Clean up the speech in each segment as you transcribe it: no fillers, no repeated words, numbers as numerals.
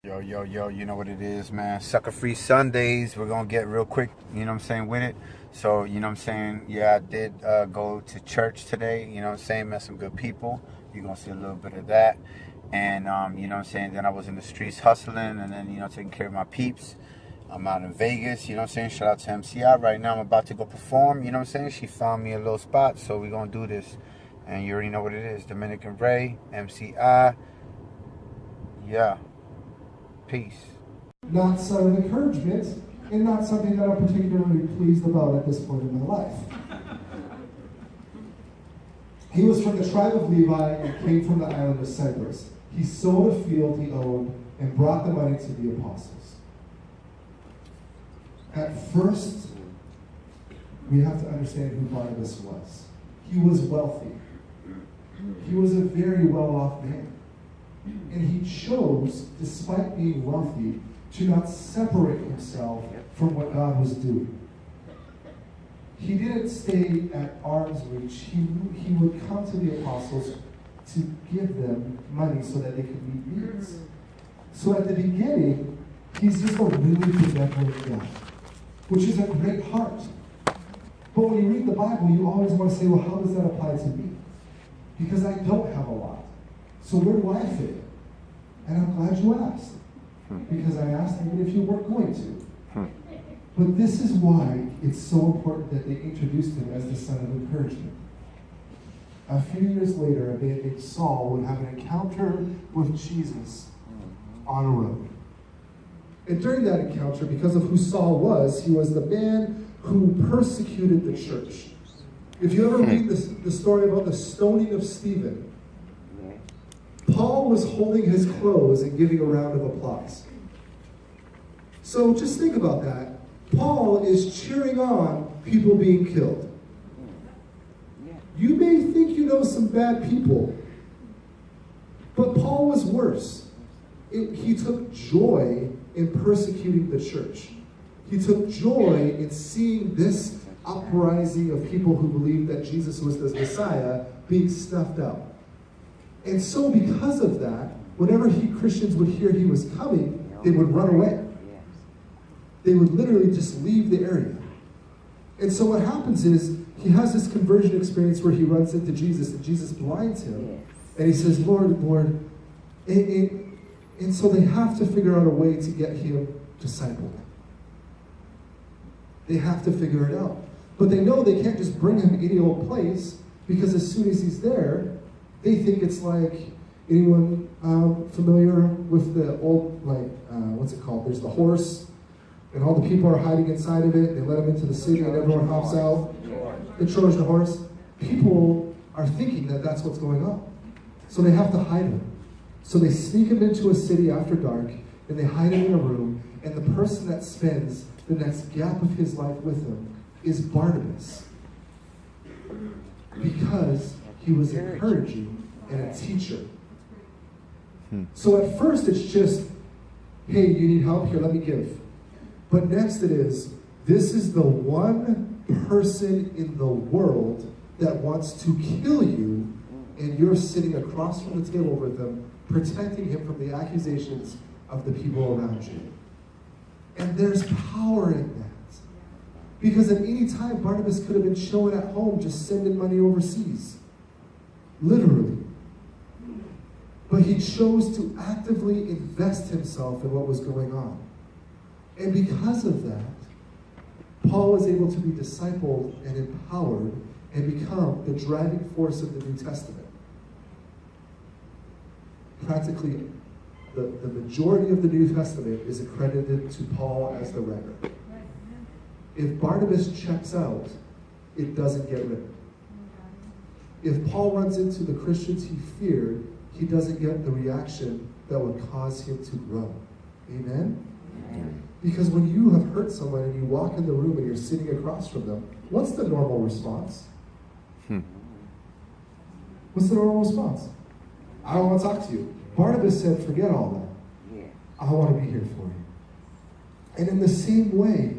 Yo, yo, yo, you know what it is, man. SuckaFree Sundays. We're going to get real quick, you know what I'm saying, with it. So, you know what I'm saying, yeah, I did go to church today, you know what I'm saying, met some good people. You're going to see a little bit of that. And, you know what I'm saying, then I was in the streets hustling and then, you know, taking care of my peeps. I'm out in Vegas, you know what I'm saying, shout out to MCI. Right now I'm about to go perform, you know what I'm saying. She found me a little spot, so we're going to do this. And you already know what it is. Dominican Rey, MCI. Yeah. Peace. Not sort of encouragement, and not something that I'm particularly pleased about at this point in my life. He was from the tribe of Levi and came from the island of Cyprus. He sold a field he owned and brought the money to the apostles. At first, we have to understand who Barnabas was. He was wealthy. He was a very well-off man. And he chose, despite being wealthy, to not separate himself from what God was doing. He didn't stay at arm's reach. He would come to the apostles to give them money so that they could meet needs. So at the beginning, he's just a really benevolent guy, which is a great heart. But when you read the Bible, you always want to say, well, how does that apply to me? Because I don't have a lot. So where do I fit? And I'm glad you asked. Because I asked even if you weren't going to. But this is why it's so important that they introduced him as the son of encouragement. A few years later, a man named Saul would have an encounter with Jesus on a road. And during that encounter, because of who Saul was, he was the man who persecuted the church. If you ever read the story about the stoning of Stephen, Paul was holding his clothes and giving a round of applause. So just think about that. Paul is cheering on people being killed. You may think you know some bad people, but Paul was worse. He took joy in persecuting the church. He took joy in seeing this uprising of people who believed that Jesus was the Messiah being snuffed out. And so because of that, whenever Christians would hear he was coming, they would run away. They would literally just leave the area. And so what happens is, he has this conversion experience where he runs into Jesus, and Jesus blinds him. And he says, Lord, Lord. And so they have to figure out a way to get him discipled. They have to figure it out. But they know they can't just bring him any old place, because as soon as he's there, they think it's like, anyone familiar with the old, what's it called? There's the horse, and all the people are hiding inside of it. They let him into the city, and everyone hops out. The Trojan horse. People are thinking that that's what's going on. So they have to hide him. So they sneak him into a city after dark, and they hide him in a room, and the person that spends the next gap of his life with him is Barnabas. Because he was encouraging and a teacher. So at first it's just, hey, you need help? Here, let me give. But next it is, this is the one person in the world that wants to kill you, and you're sitting across from the table with them, protecting him from the accusations of the people around you. And there's power in that. Because at any time, Barnabas could have been chilling at home, just sending money overseas. Literally. But he chose to actively invest himself in what was going on. And because of that, Paul was able to be discipled and empowered and become the driving force of the New Testament. Practically, the majority of the New Testament is accredited to Paul as the writer. If Barnabas checks out, it doesn't get written. If Paul runs into the Christians he feared, he doesn't get the reaction that would cause him to grow. Amen? Amen. Because when you have hurt someone and you walk in the room and you're sitting across from them, what's the normal response? What's the normal response? I don't want to talk to you. Barnabas said, forget all that. I want to be here for you. And in the same way,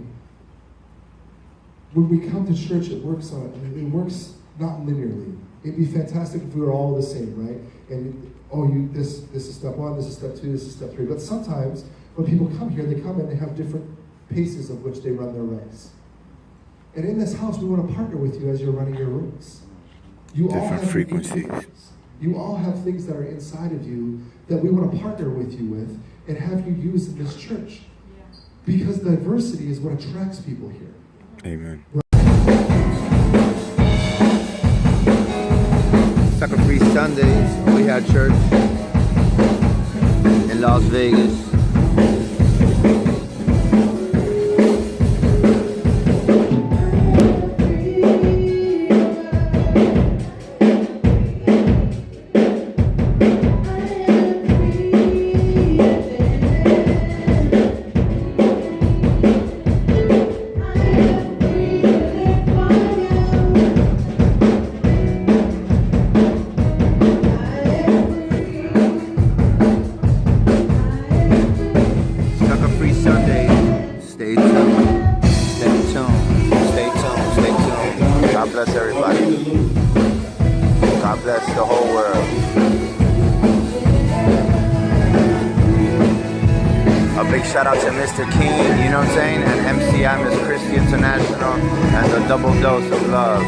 when we come to church, it works not linearly. It'd be fantastic if we were all the same, right? And this is step 1, this is step 2, this is step 3. But sometimes when people come here, they come and they have different paces of which they run their race. And in this house, we want to partner with you as you're running your race. You all Different have frequencies. You all have things that are inside of you that we want to partner with you with and have you use in this church. Because diversity is what attracts people here. Amen. SuckaFree Sundays, we had church in Las Vegas. Bless everybody. God bless the whole world. A big shout out to Mr. King, you know what I'm saying? And MCI, Miss Christie International, and the double dose of love.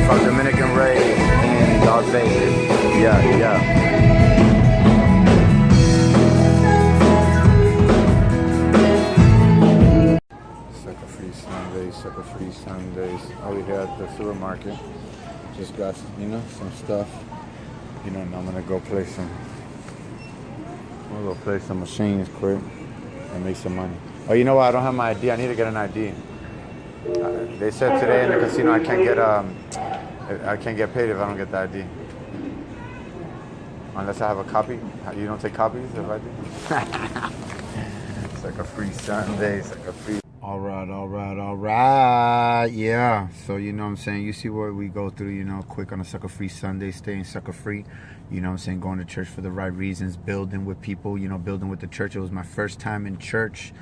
From Dominican Rey in Las Vegas. Yeah. SuckaFree Sundays. Over here at the supermarket. Just got, some stuff. And I'm gonna go play some machines quick and make some money. Oh, you know what? I don't have my ID. I need to get an ID. They said today in the casino I can't get paid if I don't get the ID. Unless I have a copy. You don't take copies if I do? SuckaFree Sunday, SuckaFree. All right. Yeah. So, you know what I'm saying? You see what we go through, quick on a SuckaFree Sunday, staying sucker-free. You know what I'm saying? Going to church for the right reasons, building with people, building with the church. It was my first time in church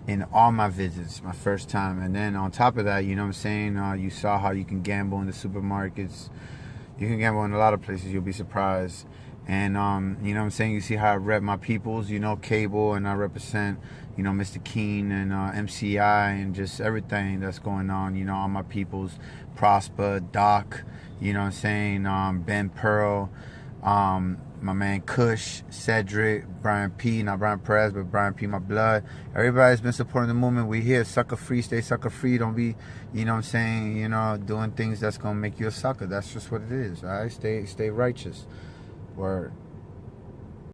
in all my visits, my first time. And then on top of that, you know what I'm saying? You saw how you can gamble in the supermarkets. You can gamble in a lot of places. You'll be surprised. And, you know what I'm saying? You see how I rep my peoples, Cable, and I represent, Mr. Keen and MCI and just everything that's going on, all my peoples, Prosper, Doc, you know what I'm saying? Ben Pearl, my man Kush, Cedric, Brian P, not Brian Perez, but Brian P, my blood. Everybody's been supporting the movement. We here, SuckaFree, stay sucker-free. Don't be, you know what I'm saying, doing things that's going to make you a sucker. That's just what it is, all right? Stay righteous. Word.